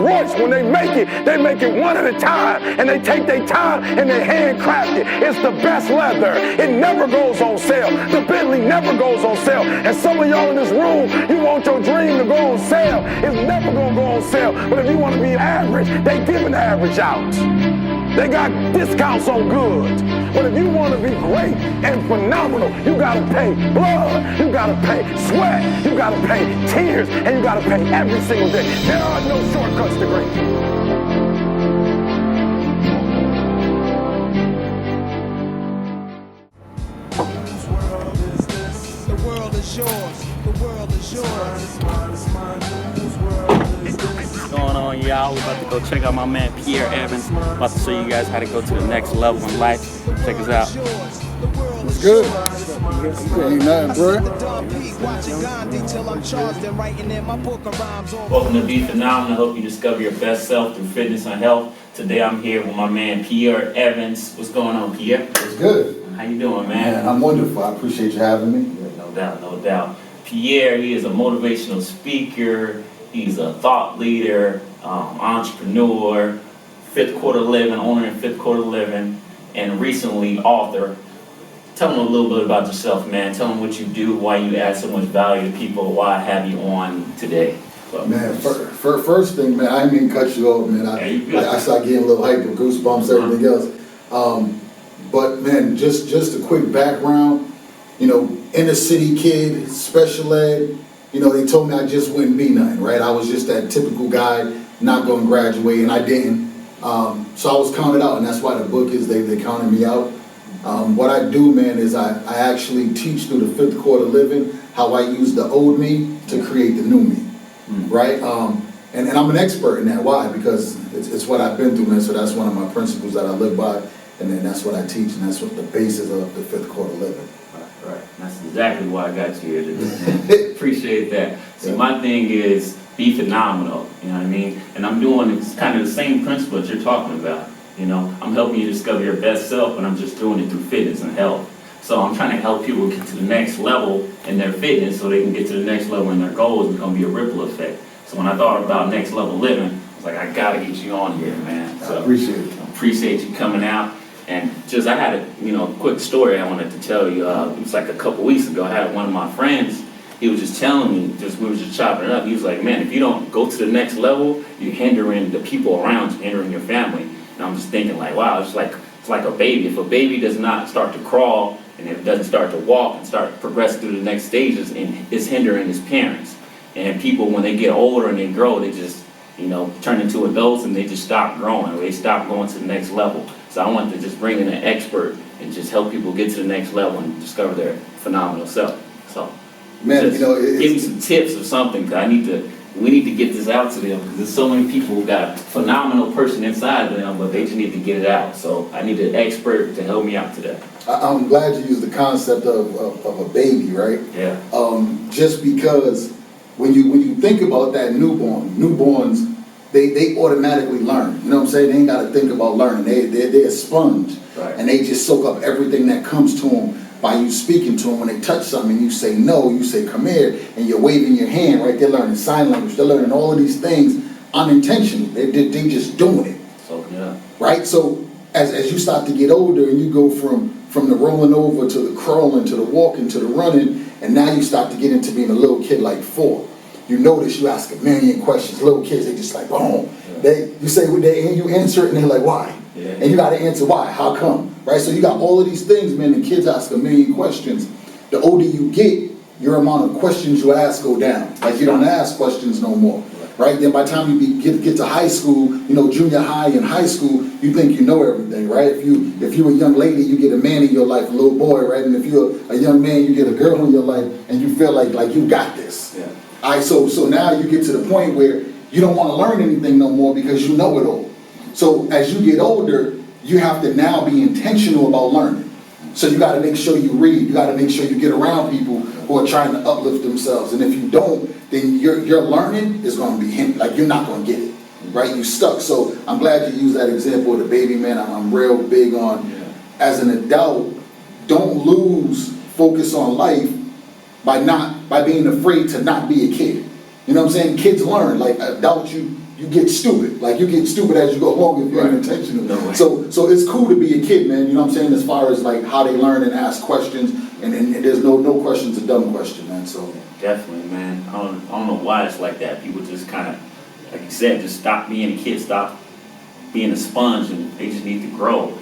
Royce, when they make it one at a time, and they take their time and they handcraft it. It's the best leather. It never goes on sale. The Bentley never goes on sale. And some of y'all in this room, you want your dream to go on sale. It's never gonna go on sale. But if you want to be average, they giving the average out. They got discounts on goods. But if you want to be great and phenomenal, you got to pay blood, you got to pay sweat, you got to pay tears, and you got to pay every single day. There are no shortcuts to greatness. The world is yours. The world is yours. What's going on, y'all? We're about to go check out my man Pierre Evans. About to show you guys how to go to the next level in life. Check us out. What's good? Ain't nothing, bro. Welcome to Be Phenomenal. Hope you discover your best self through fitness and health. Today I'm here with my man Pierre Evans. What's going on, Pierre? It's good. How you doing, man? Man, I'm wonderful. I appreciate you having me. Yeah, no doubt, no doubt. Pierre, he is a motivational speaker. He's a thought leader, entrepreneur, fifth quarter living, owner in fifth quarter living, and recently author. Tell them a little bit about yourself, man. Tell them what you do, why you add so much value to people, why I have you on today. Man, first thing, man, I didn't mean to cut you off, man. I started getting a little hyper, goosebumps, everything else. But man, just a quick background, you know, inner city kid, special ed, you know, they told me I just wouldn't be nothing, right? I was just that typical guy, not going to graduate, and I didn't. So I was counted out, and that's why the book is, they counted me out. What I do, man, is I actually teach through the fifth quarter living how I use the old me to create the new me, right? And I'm an expert in that. Why? Because it's what I've been through, man. So that's one of my principles that I live by, and then that's what I teach, and that's what the basis of the fifth quarter living. Right. That's exactly why I got you here today. Appreciate that. See, my thing is be phenomenal, you know what I mean? And I'm doing kind of the same principle that you're talking about. You know, I'm helping you discover your best self, and I'm just doing it through fitness and health. So I'm trying to help people get to the next level in their fitness so they can get to the next level in their goals. It's going to be a ripple effect. So when I thought about next level living, I was like, I got to get you on here, man. So I appreciate it. Appreciate you coming out. And just, I had a, quick story I wanted to tell you. It was like a couple weeks ago. I had one of my friends. He was just telling me, we were just chopping it up. He was like, man, if you don't go to the next level, you're hindering the people around you, hindering your family. And I'm just thinking like, wow, it's like a baby. If a baby does not start to crawl and it doesn't start to walk and start progressing through the next stages, and it's hindering his parents. And people, when they get older and they grow, they just, turn into adults and they just stop growing, or they stop going to the next level. So I wanted to just bring in an expert and just help people get to the next level and discover their phenomenal self. So, man, give me some tips or something, because we need to get this out to them, because there's so many people who got a phenomenal person inside of them, but they just need to get it out. So I need an expert to help me out today. I'm glad you used the concept of a baby, right? Yeah. Just because when you think about that newborns, they automatically learn. You know what I'm saying? They ain't got to think about learning. They're a sponge, right. And they just soak up everything that comes to them by you speaking to them. When they touch something, you say no, you say come here, and you're waving your hand, right? They're learning sign language. They're learning all of these things unintentionally. They just doing it. So yeah. Right? So as you start to get older and you go from the rolling over to the crawling to the walking to the running, and now you start to get into being a little kid like 4. You notice you ask a million questions. Little kids, they just like, boom. Yeah. You say what they, and you answer it, and they're like, why? Yeah. And you got to answer why. How come? Right? So you got all of these things, man, and kids ask a million questions. The older you get, your amount of questions you ask go down. Like you don't ask questions no more. Right? Then by the time you get to high school, junior high and high school, you think you know everything, right? If you're a young lady, you get a man in your life, a little boy, right? And if you're a young man, you get a girl in your life, and you feel like you got this. Yeah. All right, so now you get to the point where you don't want to learn anything no more because you know it all. So as you get older, you have to now be intentional about learning. So you got to make sure you read. You got to make sure you get around people who are trying to uplift themselves. And if you don't, then your learning is going to be hindered. Like you're not going to get it, right? You stuck. So I'm glad you used that example of the baby, man. I'm real big on, as an adult, don't lose focus on life by being afraid to not be a kid. You know what I'm saying? Kids learn. Like adults, you you get stupid. Like you get stupid as you go along if you're unintentional. No way. So it's cool to be a kid, man. You know what I'm saying? As far as like how they learn and ask questions, and there's no question's a dumb question, man. So definitely, man. I don't know why it's like that. People just kind of, like you said, just stop being a kid, stop being a sponge, and they just need to grow.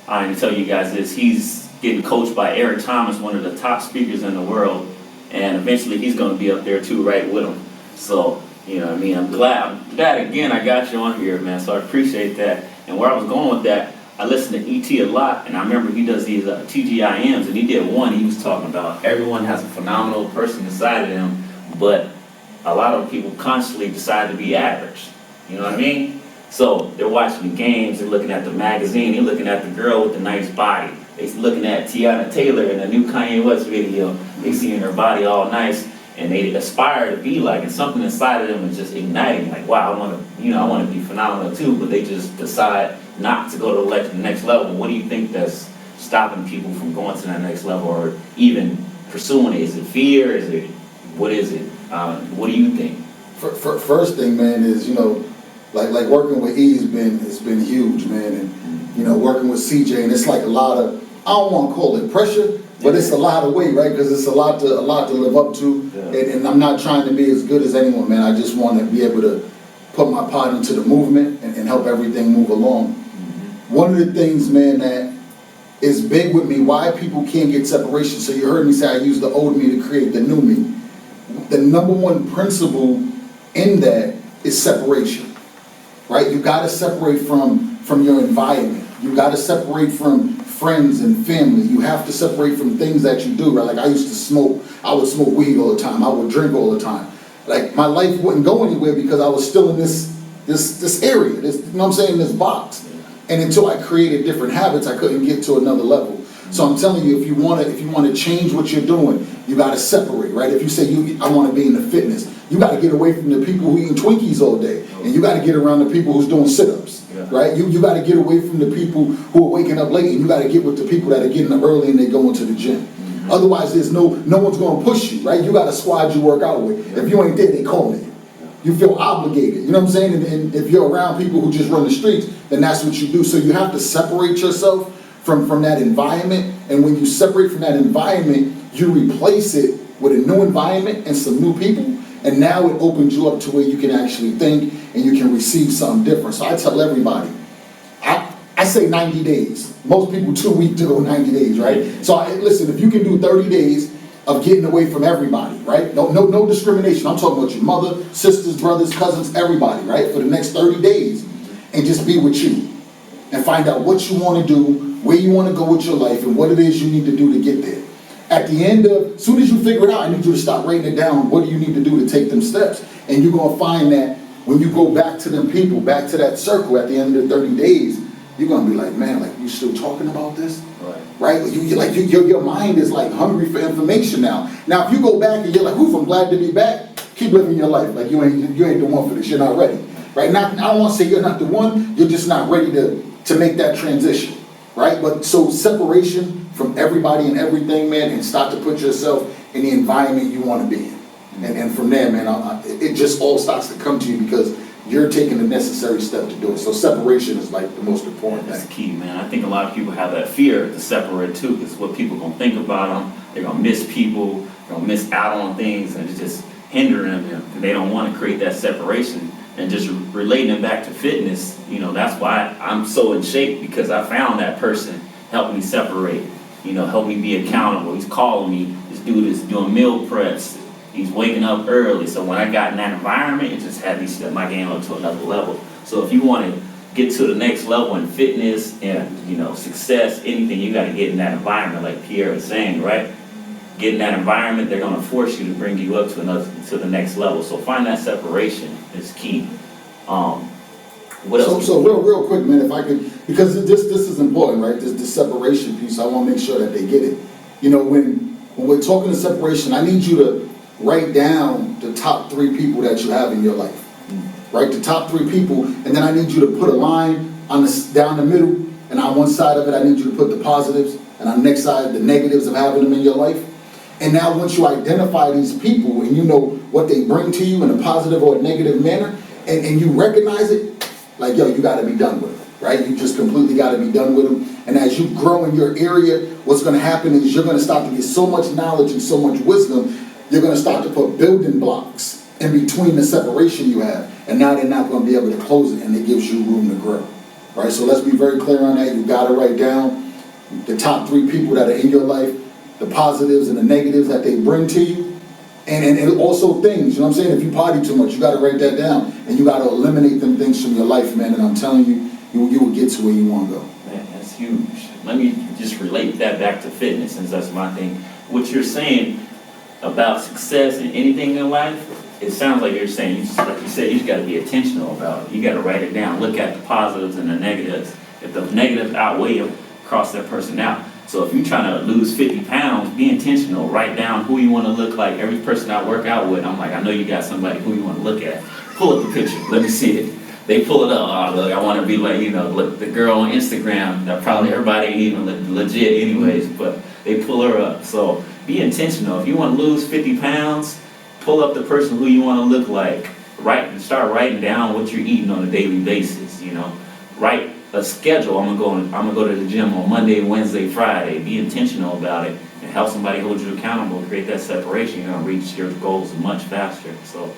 I need to tell you guys this. He's getting coached by Eric Thomas, one of the top speakers in the world, and eventually he's going to be up there too, right with him. So, you know what I mean? I'm glad again I got you on here, man, so I appreciate that. And where I was going with that, I listen to E.T. a lot, and I remember he does these TGIMs, and he did one. He was talking about everyone has a phenomenal person inside of them, but a lot of people constantly decide to be average. You know what I mean? So they're watching the games, they're looking at the magazine, they're looking at the girl with the nice body. They're looking at Tiana Taylor in the new Kanye West video. They seeing her body all nice, and they aspire to be like, and something inside of them is just igniting. Like, wow, I want to be phenomenal too. But they just decide not to go to the next level. What do you think that's stopping people from going to that next level, or even pursuing it? Is it fear? What is it? What do you think? First thing, man, is like working with E has been huge, man, and working with CJ, and it's like a lot of, I don't want to call it pressure, but it's a lot of weight, right? Because it's a lot to live up to, and I'm not trying to be as good as anyone, man. I just want to be able to put my part into the movement and help everything move along. One of the things, man, that is big with me, why people can't get separation. So you heard me say I use the old me to create the new me. The number one principle in that is separation, right? You got to separate from your environment. You got to separate from friends and family. You have to separate from things that you do, right? Like I used to smoke. I would smoke weed all the time. I would drink all the time. Like my life wouldn't go anywhere because I was still in this area, this box. And until I created different habits, I couldn't get to another level. So I'm telling you, if you want to change what you're doing, you got to separate, right? If you say I want to be in the fitness, you got to get away from the people who eating Twinkies all day, and you got to get around the people who's doing sit-ups, right? You got to get away from the people who are waking up late, and you got to get with the people that are getting up early and they going to the gym. Otherwise, there's no one's going to push you, right? You got a squad you work out with. If you ain't there, they call you. You feel obligated, you know what I'm saying? And if you're around people who just run the streets, then that's what you do. So you have to separate yourself from that environment. And when you separate from that environment, you replace it with a new environment and some new people. And now it opens you up to where you can actually think and you can receive something different. So I tell everybody, I say 90 days. Most people 2 weeks to go 90 days, right? So listen, if you can do 30 days of getting away from everybody, right? No discrimination. I'm talking about your mother, sisters, brothers, cousins, everybody, right? For the next 30 days, and just be with you and find out what you want to do, where you want to go with your life, and what it is you need to do to get there. At the end of, as soon as you figure it out, I need you to stop writing it down. What do you need to do to take them steps? And you're going to find that when you go back to them people, back to that circle at the end of the 30 days, you're going to be like, man, like, you still talking about this? Right? Your mind is like hungry for information now. Now, if you go back and you're like, oof, I'm glad to be back, keep living your life. Like, you ain't the one for this. You're not ready. Right? Now, I don't want to say you're not the one. You're just not ready to make that transition. Right? But so separation from everybody and everything, man, and start to put yourself in the environment you want to be in. And from there, man, it just all starts to come to you because you're taking the necessary step to do it. So separation is like the most important thing. That's key, man. I think a lot of people have that fear to separate too, because what people gonna think about them. They're gonna miss people. They're gonna miss out on things, and it's just hindering them. And they don't want to create that separation. And just relating it back to fitness, that's why I'm so in shape, because I found that person helped me separate. Help me be accountable. He's calling me. This dude is doing meal preps. He's waking up early. So when I got in that environment, it just had me step my game up to another level. So if you want to get to the next level in fitness and, success, anything, you got to get in that environment, like Pierre was saying, right? Get in that environment, they're going to force you to bring you up to the next level. So find that separation is key. What else? So real quick, man, if I could, because this is important, right? This separation piece, I want to make sure that they get it. When we're talking to separation, I need you to write down the top 3 people that you have in your life, right? The top 3 people, and then I need you to put a line down the middle, and on one side of it, I need you to put the positives, and on the next side, the negatives of having them in your life. And now once you identify these people and you know what they bring to you in a positive or a negative manner, and you recognize it, like, yo, you gotta be done with it, right? You just completely gotta be done with them. And as you grow in your area, what's gonna happen is you're gonna start to get so much knowledge and so much wisdom, you're gonna start to put building blocks in between the separation you have. And now they're not gonna be able to close it, and it gives you room to grow, right? So let's be very clear on that. You gotta write down the top 3 people that are in your life, the positives and the negatives that they bring to you. And also things, you know what I'm saying? If you party too much, you got to write that down. And you got to eliminate them things from your life, man. And I'm telling you, you will get to where you want to go. Man, that's huge. Let me just relate that back to fitness, since that's my thing. What you're saying about success in anything in life, it sounds like you're saying, like you said, you just got to be intentional about it. You got to write it down. Look at the positives and the negatives. If the negatives outweigh them, cross that person out. So if you're trying to lose 50 pounds, be intentional. Write down who you want to look like. Every person I work out with, I'm like, I know you got somebody who you want to look at. Pull up the picture. Let me see it. They pull it up. Oh, look, I want to be like, look, the girl on Instagram. That probably everybody ain't even legit anyways, but they pull her up. So be intentional. If you want to lose 50 pounds, pull up the person who you want to look like. Start writing down what you're eating on a daily basis. Write a schedule. I'm gonna go to the gym on Monday, Wednesday, Friday. Be intentional about it and help somebody hold you accountable. Create that separation. You're gonna reach your goals much faster. So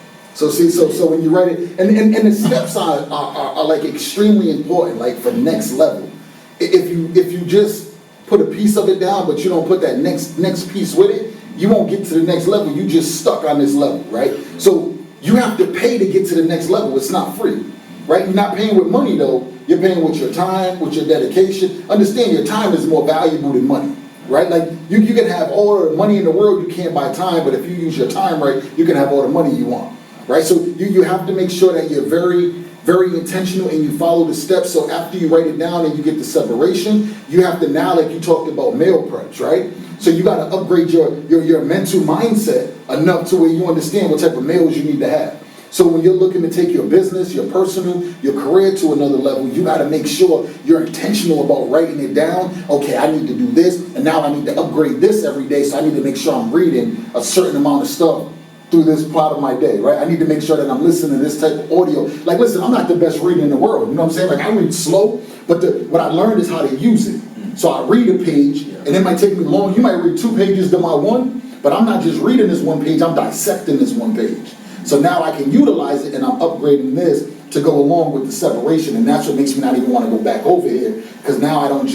when you write it, and the steps are like extremely important, like for next level. If you just put a piece of it down, but you don't put that next piece with it, you won't get to the next level. You just stuck on this level, right? So you have to pay to get to the next level. It's not free, right? You're not paying with money though. You're paying with your time, with your dedication. Understand your time is more valuable than money, right? Like you can have all the money in the world, you can't buy time, but if you use your time right, you can have all the money you want, right? So you have to make sure that you're very, very intentional and you follow the steps. So after you write it down and you get the separation, you have to now, like you talked about meal preps, right? So you got to upgrade your mental mindset enough to where you understand what type of meals you need to have. So when you're looking to take your business, your personal, your career to another level, you got to make sure you're intentional about writing it down. Okay, I need to do this, and now I need to upgrade this every day, so I need to make sure I'm reading a certain amount of stuff through this part of my day, right? I need to make sure that I'm listening to this type of audio. Like, listen, I'm not the best reader in the world, you know what I'm saying? Like, I read slow, but what I learned is how to use it. So I read a page, and it might take me long. You might read 2 pages to my one, but I'm not just reading this 1 page, I'm dissecting this 1 page. So now I can utilize it, and I'm upgrading this to go along with the separation, and that's what makes me not even want to go back over here, because now I didn't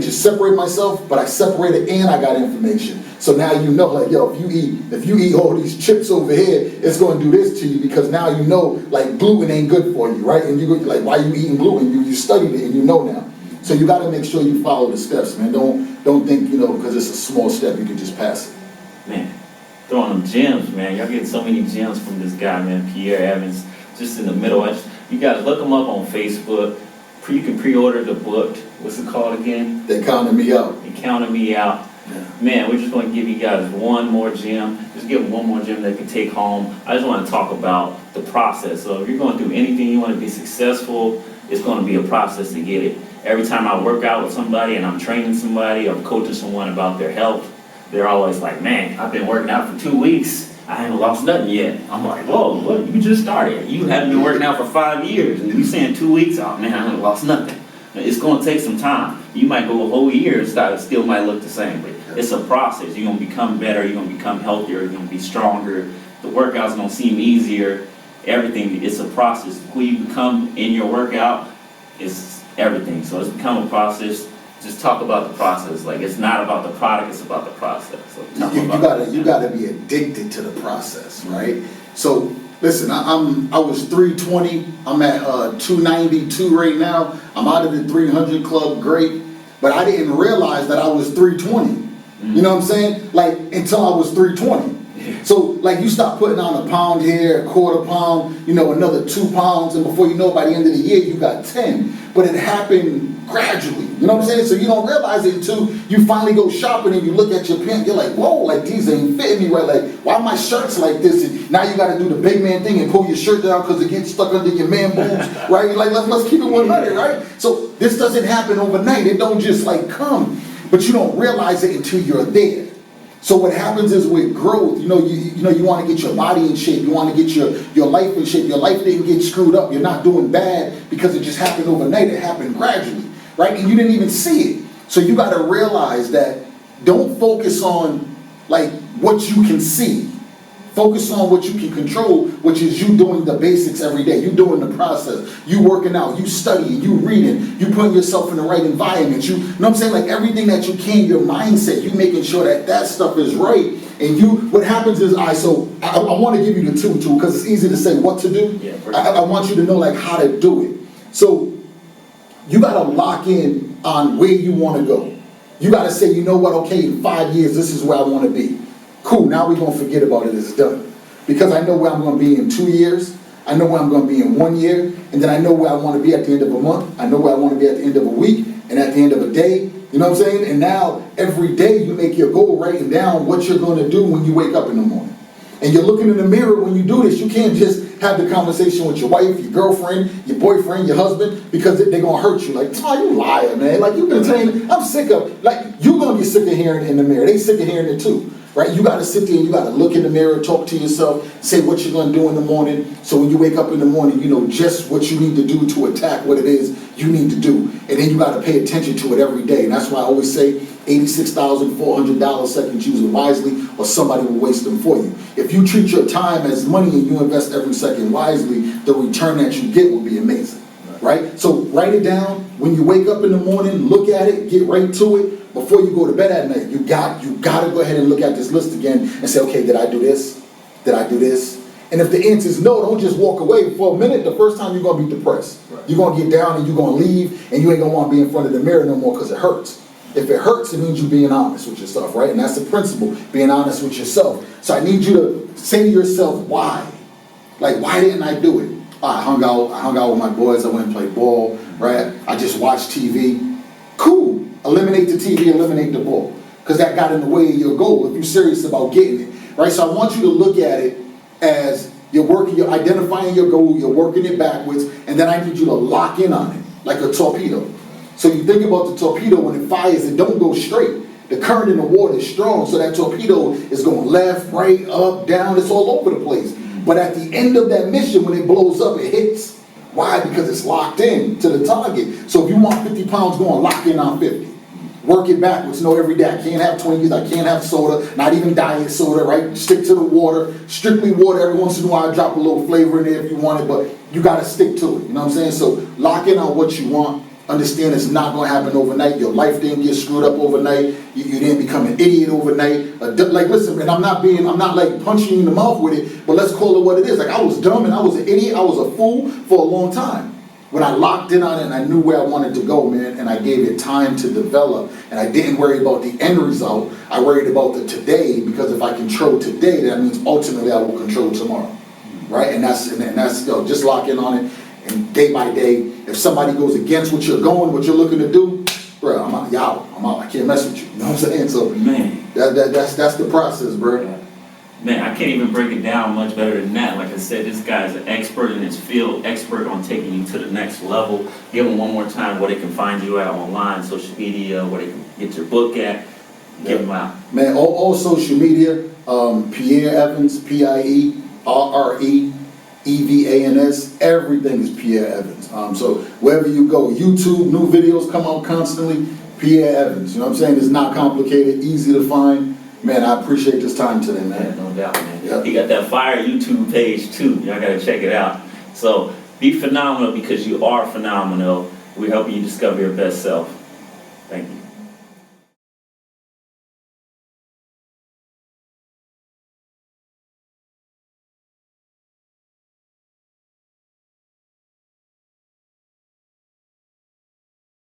just separate myself, but I separated and I got information. So now you know, like, yo, if you eat all these chips over here, it's going to do this to you, because now you know, like, gluten ain't good for you, right? And you go, like, why you eating gluten? You studied it and you know now. So you got to make sure you follow the steps, man. Don't think, because it's a small step, you can just pass it. Man, throwing them gems, man. Y'all getting so many gems from this guy, man, Pierre Evans, just in the middle. You guys look him up on Facebook. You can pre-order the book. What's it called again? They counted me out. They counted me out. Yeah. Man, we're just going to give you guys one more gem. Just give them one more gem they can take home. I just want to talk about the process. So if you're going through anything, you want to be successful, it's going to be a process to get it. Every time I work out with somebody and I'm training somebody or coaching someone about their health, they're always like, man, I've been working out for 2 weeks. I haven't lost nothing yet. I'm like, whoa, what? You just started. You haven't been working out for 5 years. And you saying 2 weeks, oh man, I haven't lost nothing. It's going to take some time. You might go a whole year and still might look the same. But it's a process. You're going to become better. You're going to become healthier. You're going to be stronger. The workout's going to seem easier. Everything, it's a process. Who you become in your workout is everything. So it's become a process. Just talk about the process. Like, it's not about the product, it's about the process. So you gotta be addicted to the process, right? So listen, I was 320. I'm at 292 right now. I'm out of the 300 club, great. But I didn't realize that I was 320. Mm-hmm. You know what I'm saying? Like, until I was 320. So, like, you start putting on a pound here, a quarter pound, another 2 pounds, and before you know, by the end of the year, you got 10. But it happened gradually, you know what I'm saying? So you don't realize it until you finally go shopping and you look at your pants, you're like, whoa, like, these ain't fitting me right. Like, why my shirt's like this? And now you got to do the big man thing and pull your shirt down because it gets stuck under your man boobs, right? Like, let's keep it 100, right? So this doesn't happen overnight. It don't just, like, come. But you don't realize it until you're there. So what happens is with growth, you want to get your body in shape. You want to get your life in shape. Your life didn't get screwed up. You're not doing bad because it just happened overnight. It happened gradually, right? And you didn't even see it. So you got to realize that don't focus on like what you can see. Focus on what you can control, which is you doing the basics every day. You doing the process. You working out. You studying. You reading. You putting yourself in the right environment. You know what I'm saying? Like everything that you can, your mindset, you making sure that that stuff is right. And what happens is, I want to give you the two because it's easy to say what to do. Yeah, I want you to know like how to do it. So you got to lock in on where you want to go. You got to say, you know what? Okay, in 5 years, this is where I want to be. Cool, now we're going to forget about it, it's done. Because I know where I'm going to be in 2 years, I know where I'm going to be in 1 year, and then I know where I want to be at the end of a month, I know where I want to be at the end of a week, and at the end of a day, you know what I'm saying? And now, every day you make your goal, writing down what you're going to do when you wake up in the morning. And you're looking in the mirror when you do this. You can't just have the conversation with your wife, your girlfriend, your boyfriend, your husband, because they're going to hurt you. Like, oh, you liar, man. Like, you've been saying, I'm sick of, like, you're going to get sick of hearing it in the mirror. They sick of hearing it too. Right? You got to sit there and you got to look in the mirror, talk to yourself, say what you're going to do in the morning. So when you wake up in the morning, you know just what you need to do to attack what it is you need to do. And then you got to pay attention to it every day. And that's why I always say $86,400 seconds, use it wisely, or somebody will waste them for you. If you treat your time as money and you invest every second wisely, the return that you get will be amazing. Right? So write it down. When you wake up in the morning, look at it, get right to it. Before you go to bed at night, you got to go ahead and look at this list again and say, okay, did I do this? Did I do this? And if the answer is no, don't just walk away. For a minute, the first time you're going to be depressed. Right. You're going to get down and you're going to leave, and you ain't going to want to be in front of the mirror no more because it hurts. If it hurts, it means you're being honest with yourself, right? And that's the principle, being honest with yourself. So I need you to say to yourself, why? Like, why didn't I do it? I hung out with my boys. I went and played ball, right? I just watched TV. Cool. Eliminate the TV, eliminate the ball. Because that got in the way of your goal if you're serious about getting it. Right? So I want you to look at it as you're identifying your goal, you're working it backwards, and then I need you to lock in on it, like a torpedo. So you think about the torpedo, when it fires, it don't go straight. The current in the water is strong, so that torpedo is going left, right, up, down, it's all over the place. But at the end of that mission, when it blows up, it hits. Why? Because it's locked in to the target. So if you want 50 pounds going, lock in on 50. Work it backwards. No, every day I can't have Twinkies, I can't have soda, not even diet soda, right? Stick to the water, strictly water. Every once in a while I drop a little flavor in there if you want it, but you got to stick to it. You know what I'm saying? So lock in on what you want. Understand it's not going to happen overnight. Your life didn't get screwed up overnight. You didn't become an idiot overnight. Like, listen, man, I'm not like punching you in the mouth with it, but let's call it what it is. Like, I was dumb and I was an idiot. I was a fool for a long time. When I locked in on it and I knew where I wanted to go, man, and I gave it time to develop, and I didn't worry about the end result, I worried about the today, because if I control today, that means ultimately I will control tomorrow, right? And that's just lock in on it, and day by day, if somebody goes against what you're looking to do, bro, I'm out, I can't mess with you, you know what I'm saying? So, man, that's the process, bro. Yeah. Man, I can't even break it down much better than that. Like I said, this guy's an expert in his field, expert on taking you to the next level. Give him one more time where they can find you at online, social media, where they can get your book at. Give him out. Man, all social media, Pierre Evans, PIERREEVANS, everything is Pierre Evans. So wherever you go, YouTube, new videos come out constantly, Pierre Evans. You know what I'm saying? It's not complicated, easy to find. Man, I appreciate this time today, man. Yeah, no doubt, man. Yep. He got that fire YouTube page too. Y'all gotta check it out. So be phenomenal, because you are phenomenal. We're helping you discover your best self. Thank you.